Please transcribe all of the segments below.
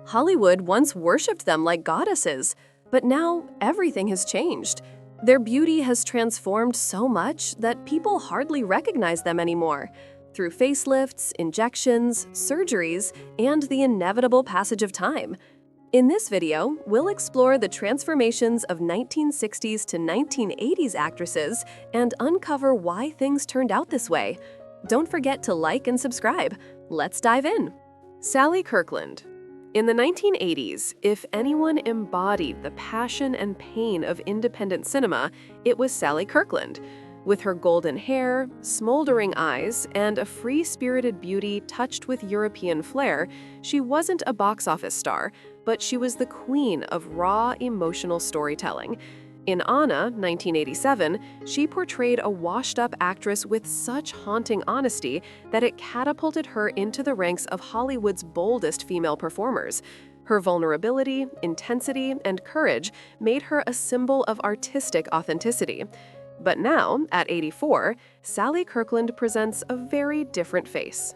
Hollywood once worshipped them like goddesses, but now everything has changed. Their beauty has transformed so much that people hardly recognize them anymore. Through facelifts, injections, surgeries, and the inevitable passage of time. In this video, we'll explore the transformations of 1960s to 1980s actresses and uncover why things turned out this way. Don't forget to like and subscribe. Let's dive in. Sally Kirkland. In the 1980s, if anyone embodied the passion and pain of independent cinema, it was Sally Kirkland. With her golden hair, smoldering eyes, and a free-spirited beauty touched with European flair, she wasn't a box office star, but she was the queen of raw, emotional storytelling. In Anna, 1987, she portrayed a washed-up actress with such haunting honesty that it catapulted her into the ranks of Hollywood's boldest female performers. Her vulnerability, intensity, and courage made her a symbol of artistic authenticity. But now, at 84, Sally Kirkland presents a very different face.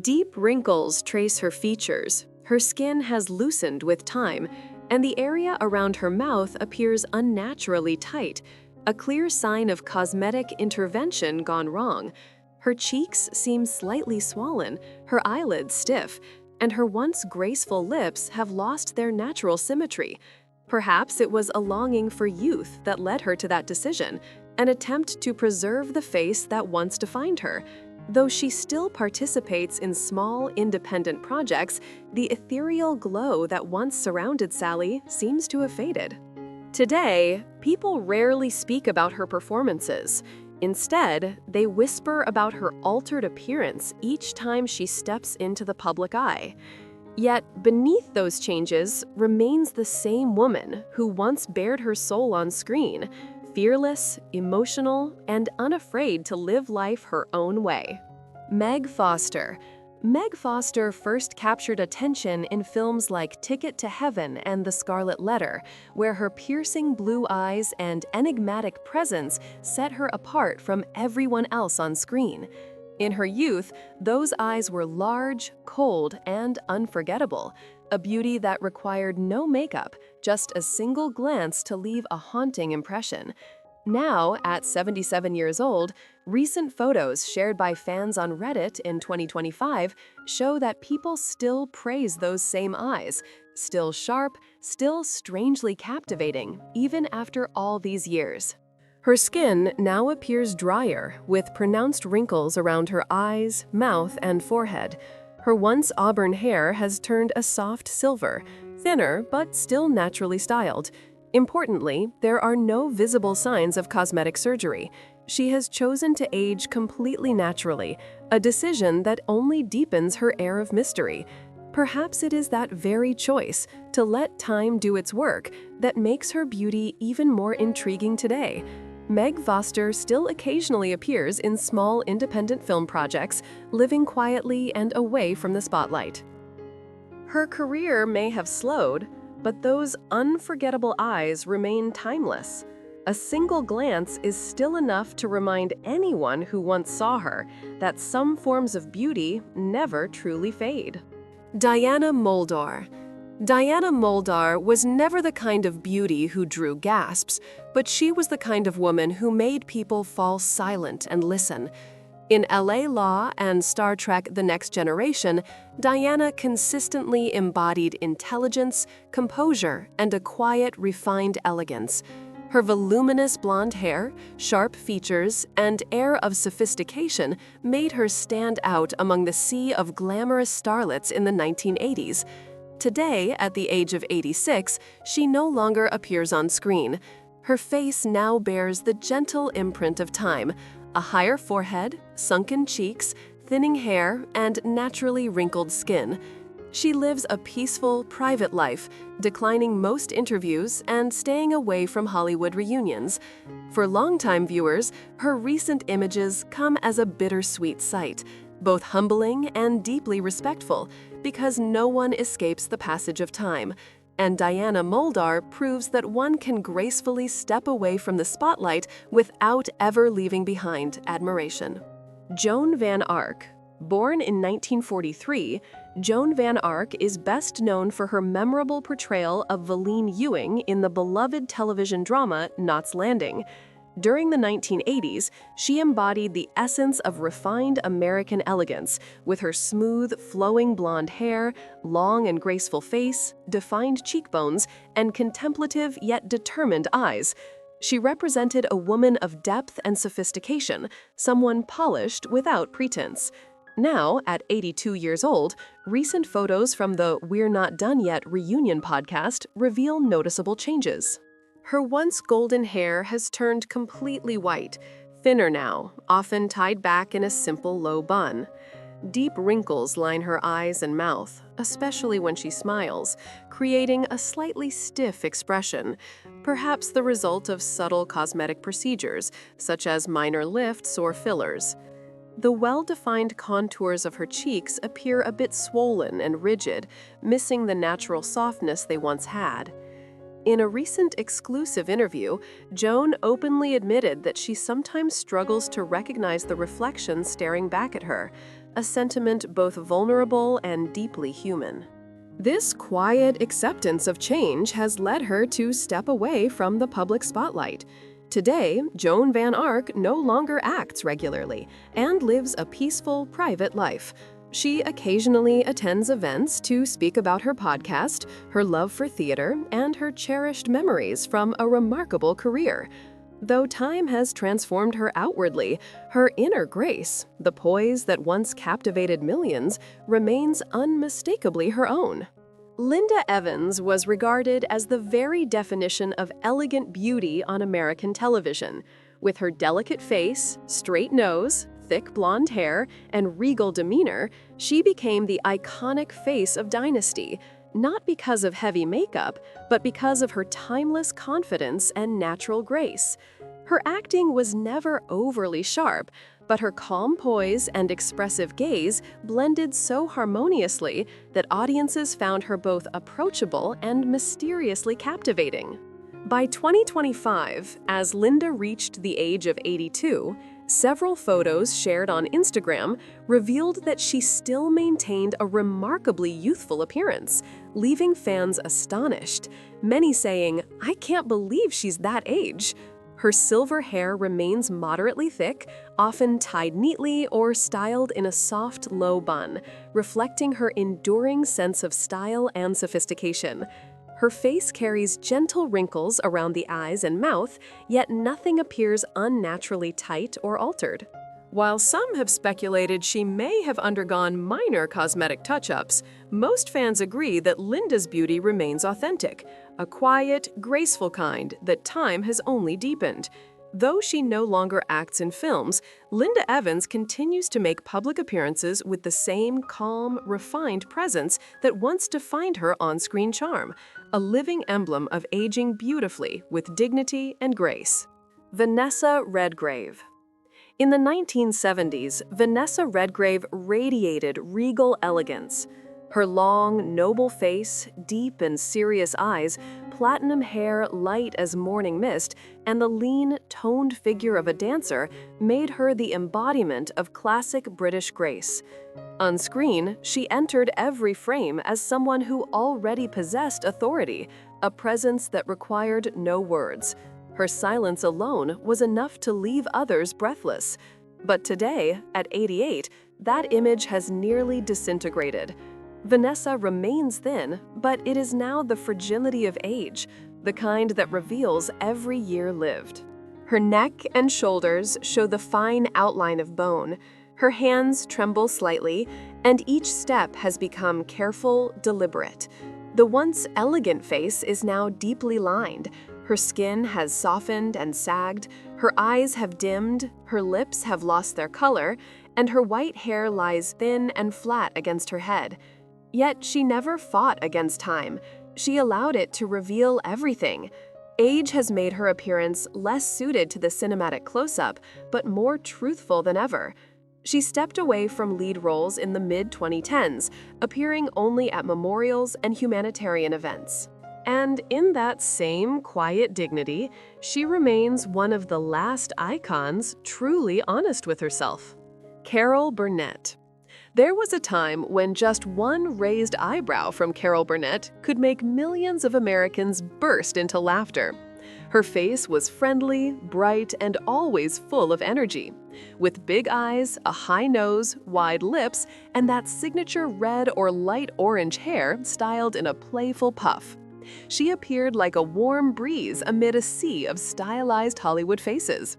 Deep wrinkles trace her features, her skin has loosened with time, and the area around her mouth appears unnaturally tight, a clear sign of cosmetic intervention gone wrong. Her cheeks seem slightly swollen, her eyelids stiff, and her once graceful lips have lost their natural symmetry. Perhaps it was a longing for youth that led her to that decision, an attempt to preserve the face that once defined her. Though she still participates in small, independent projects, the ethereal glow that once surrounded Sally seems to have faded. Today, people rarely speak about her performances. Instead, they whisper about her altered appearance each time she steps into the public eye. Yet, beneath those changes remains the same woman who once bared her soul on screen, fearless, emotional, and unafraid to live life her own way. Meg Foster. Meg Foster first captured attention in films like Ticket to Heaven and The Scarlet Letter, where her piercing blue eyes and enigmatic presence set her apart from everyone else on screen. In her youth, those eyes were large, cold, and unforgettable, a beauty that required no makeup, just a single glance to leave a haunting impression. Now, at 77 years old, recent photos shared by fans on Reddit in 2025 show that people still praise those same eyes, still sharp, still strangely captivating, even after all these years. Her skin now appears drier, with pronounced wrinkles around her eyes, mouth, and forehead. Her once auburn hair has turned a soft silver, thinner but still naturally styled. Importantly, there are no visible signs of cosmetic surgery. She has chosen to age completely naturally, a decision that only deepens her air of mystery. Perhaps it is that very choice, to let time do its work, that makes her beauty even more intriguing today. Meg Foster still occasionally appears in small independent film projects, living quietly and away from the spotlight. Her career may have slowed, but those unforgettable eyes remain timeless. A single glance is still enough to remind anyone who once saw her that some forms of beauty never truly fade. Diana Muldaur. Diana Muldaur was never the kind of beauty who drew gasps, but she was the kind of woman who made people fall silent and listen. In LA Law and Star Trek: The Next Generation, Diana consistently embodied intelligence, composure, and a quiet, refined elegance. Her voluminous blonde hair, sharp features, and air of sophistication made her stand out among the sea of glamorous starlets in the 1980s. Today, at the age of 86, she no longer appears on screen. Her face now bears the gentle imprint of time, a higher forehead, sunken cheeks, thinning hair, and naturally wrinkled skin. She lives a peaceful, private life, declining most interviews and staying away from Hollywood reunions. For longtime viewers, her recent images come as a bittersweet sight, both humbling and deeply respectful, because no one escapes the passage of time. And Diana Muldaur proves that one can gracefully step away from the spotlight without ever leaving behind admiration. Joan Van Ark. Born in 1943, Joan Van Ark is best known for her memorable portrayal of Valine Ewing in the beloved television drama Knots Landing. During the 1980s, she embodied the essence of refined American elegance with her smooth, flowing blonde hair, long and graceful face, defined cheekbones, and contemplative yet determined eyes. She represented a woman of depth and sophistication, someone polished without pretense. Now, at 82 years old, recent photos from the We're Not Done Yet reunion podcast reveal noticeable changes. Her once golden hair has turned completely white, thinner now, often tied back in a simple low bun. Deep wrinkles line her eyes and mouth, especially when she smiles, creating a slightly stiff expression, perhaps the result of subtle cosmetic procedures, such as minor lifts or fillers. The well-defined contours of her cheeks appear a bit swollen and rigid, missing the natural softness they once had. In a recent exclusive interview, Joan openly admitted that she sometimes struggles to recognize the reflection staring back at her, a sentiment both vulnerable and deeply human. This quiet acceptance of change has led her to step away from the public spotlight. Today, Joan Van Ark no longer acts regularly and lives a peaceful, private life. She occasionally attends events to speak about her podcast, her love for theater, and her cherished memories from a remarkable career. Though time has transformed her outwardly, her inner grace, the poise that once captivated millions, remains unmistakably her own. Linda Evans was regarded as the very definition of elegant beauty on American television. With her delicate face, straight nose, thick blonde hair, and regal demeanor, she became the iconic face of Dynasty, not because of heavy makeup, but because of her timeless confidence and natural grace. Her acting was never overly sharp, but her calm poise and expressive gaze blended so harmoniously that audiences found her both approachable and mysteriously captivating. By 2025, as Linda reached the age of 82, several photos shared on Instagram revealed that she still maintained a remarkably youthful appearance, leaving fans astonished, many saying, "I can't believe she's that age." Her silver hair remains moderately thick, often tied neatly or styled in a soft, low bun, reflecting her enduring sense of style and sophistication. Her face carries gentle wrinkles around the eyes and mouth, yet nothing appears unnaturally tight or altered. While some have speculated she may have undergone minor cosmetic touch-ups, most fans agree that Linda's beauty remains authentic, a quiet, graceful kind that time has only deepened. Though she no longer acts in films, Linda Evans continues to make public appearances with the same calm, refined presence that once defined her on-screen charm, a living emblem of aging beautifully with dignity and grace. Vanessa Redgrave. In the 1970s, Vanessa Redgrave radiated regal elegance. Her long, noble face, deep and serious eyes, platinum hair light as morning mist, and the lean, toned figure of a dancer made her the embodiment of classic British grace. On screen, she entered every frame as someone who already possessed authority, a presence that required no words. Her silence alone was enough to leave others breathless. But today, at 88, that image has nearly disintegrated. Vanessa remains thin, but it is now the fragility of age, the kind that reveals every year lived. Her neck and shoulders show the fine outline of bone. Her hands tremble slightly, and each step has become careful, deliberate. The once elegant face is now deeply lined. Her skin has softened and sagged, her eyes have dimmed, her lips have lost their color, and her white hair lies thin and flat against her head. Yet she never fought against time. She allowed it to reveal everything. Age has made her appearance less suited to the cinematic close-up, but more truthful than ever. She stepped away from lead roles in the mid-2010s, appearing only at memorials and humanitarian events. And in that same quiet dignity, she remains one of the last icons truly honest with herself. Carol Burnett. There was a time when just one raised eyebrow from Carol Burnett could make millions of Americans burst into laughter. Her face was friendly, bright, and always full of energy. With big eyes, a high nose, wide lips, and that signature red or light orange hair styled in a playful puff. She appeared like a warm breeze amid a sea of stylized Hollywood faces.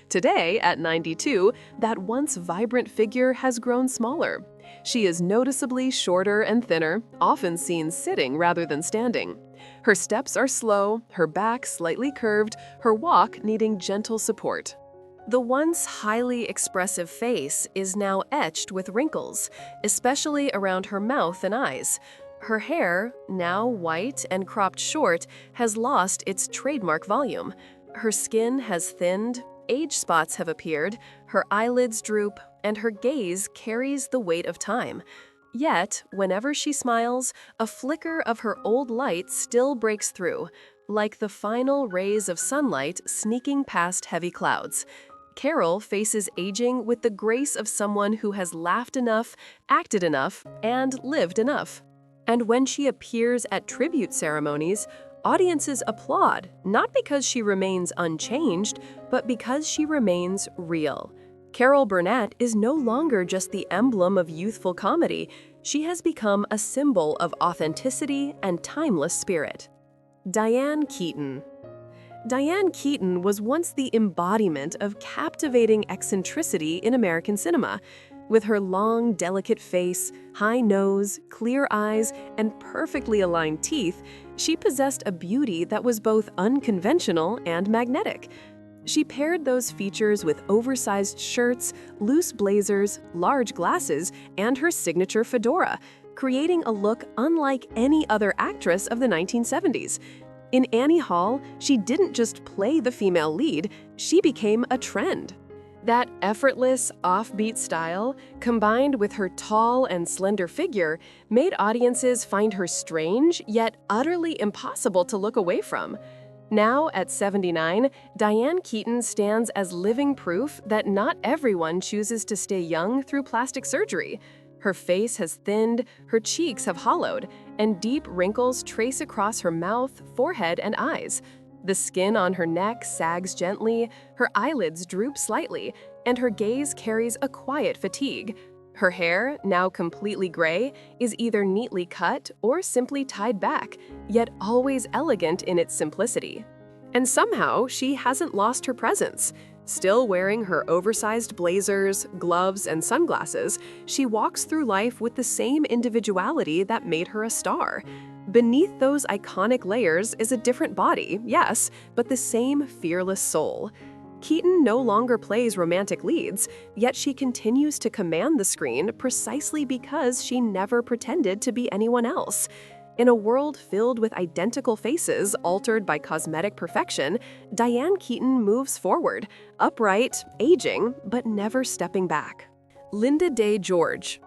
Today, at 92, that once vibrant figure has grown smaller. She is noticeably shorter and thinner, often seen sitting rather than standing. Her steps are slow, her back slightly curved, her walk needing gentle support. The once highly expressive face is now etched with wrinkles, especially around her mouth and eyes. Her hair, now white and cropped short, has lost its trademark volume. Her skin has thinned, age spots have appeared, her eyelids droop, and her gaze carries the weight of time. Yet, whenever she smiles, a flicker of her old light still breaks through, like the final rays of sunlight sneaking past heavy clouds. Carol faces aging with the grace of someone who has laughed enough, acted enough, and lived enough. And when she appears at tribute ceremonies, audiences applaud, not because she remains unchanged, but because she remains real. Carol Burnett is no longer just the emblem of youthful comedy. She has become a symbol of authenticity and timeless spirit. Diane Keaton. Diane Keaton was once the embodiment of captivating eccentricity in American cinema. With her long, delicate face, high nose, clear eyes, and perfectly aligned teeth, she possessed a beauty that was both unconventional and magnetic. She paired those features with oversized shirts, loose blazers, large glasses, and her signature fedora, creating a look unlike any other actress of the 1970s. In Annie Hall, she didn't just play the female lead, she became a trend. That effortless, offbeat style, combined with her tall and slender figure, made audiences find her strange, yet utterly impossible to look away from. Now, at 79, Diane Keaton stands as living proof that not everyone chooses to stay young through plastic surgery. Her face has thinned, her cheeks have hollowed, and deep wrinkles trace across her mouth, forehead, and eyes. The skin on her neck sags gently, her eyelids droop slightly, and her gaze carries a quiet fatigue. Her hair, now completely gray, is either neatly cut or simply tied back, yet always elegant in its simplicity. And somehow, she hasn't lost her presence. Still wearing her oversized blazers, gloves, and sunglasses, she walks through life with the same individuality that made her a star. Beneath those iconic layers is a different body, yes, but the same fearless soul. Keaton no longer plays romantic leads, yet she continues to command the screen precisely because she never pretended to be anyone else. In a world filled with identical faces altered by cosmetic perfection, Diane Keaton moves forward, upright, aging, but never stepping back. Linda Day George.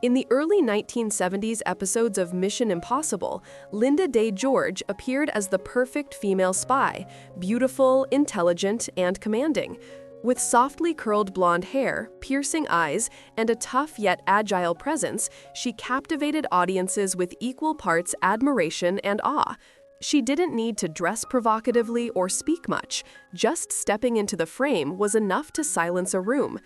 In the early 1970s episodes of Mission Impossible, Linda Day George appeared as the perfect female spy, beautiful, intelligent, and commanding. With softly curled blonde hair, piercing eyes, and a tough yet agile presence, she captivated audiences with equal parts admiration and awe. She didn't need to dress provocatively or speak much. Just stepping into the frame was enough to silence a room.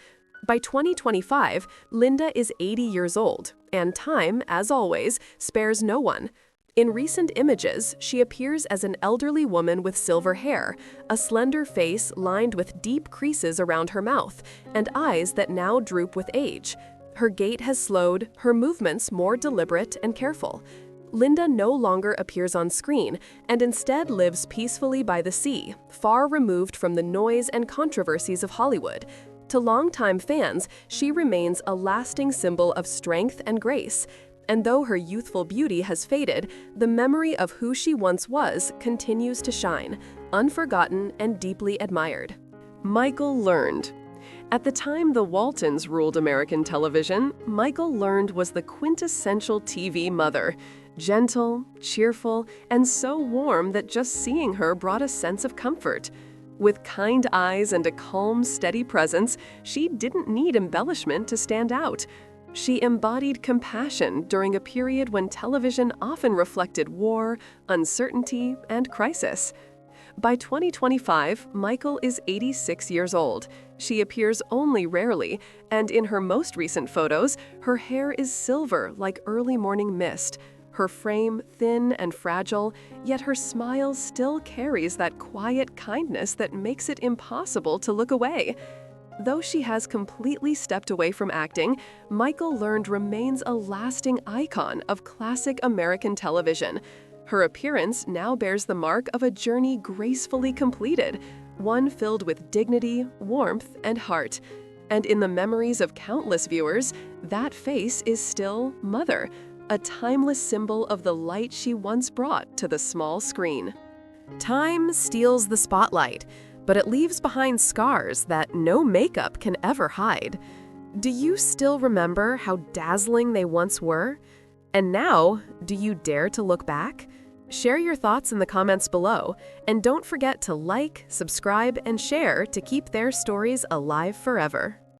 By 2025, Linda is 80 years old, and time, as always, spares no one. In recent images, she appears as an elderly woman with silver hair, a slender face lined with deep creases around her mouth, and eyes that now droop with age. Her gait has slowed, her movements more deliberate and careful. Linda no longer appears on screen, and instead lives peacefully by the sea, far removed from the noise and controversies of Hollywood. To longtime fans, she remains a lasting symbol of strength and grace. And though her youthful beauty has faded, the memory of who she once was continues to shine, unforgotten and deeply admired. Michael Learned. At the time the Waltons ruled American television, Michael Learned was the quintessential TV mother. Gentle, cheerful, and so warm that just seeing her brought a sense of comfort. With kind eyes and a calm, steady presence, she didn't need embellishment to stand out. She embodied compassion during a period when television often reflected war, uncertainty, and crisis. By 2025, Michael is 86 years old. She appears only rarely, and in her most recent photos, her hair is silver like early morning mist, her frame thin and fragile, yet her smile still carries that quiet kindness that makes it impossible to look away. Though she has completely stepped away from acting, Michael Learned remains a lasting icon of classic American television. Her appearance now bears the mark of a journey gracefully completed, one filled with dignity, warmth, and heart. And in the memories of countless viewers, that face is still Mother, a timeless symbol of the light she once brought to the small screen. Time steals the spotlight, but it leaves behind scars that no makeup can ever hide. Do you still remember how dazzling they once were? And now, do you dare to look back? Share your thoughts in the comments below, and don't forget to like, subscribe, and share to keep their stories alive forever.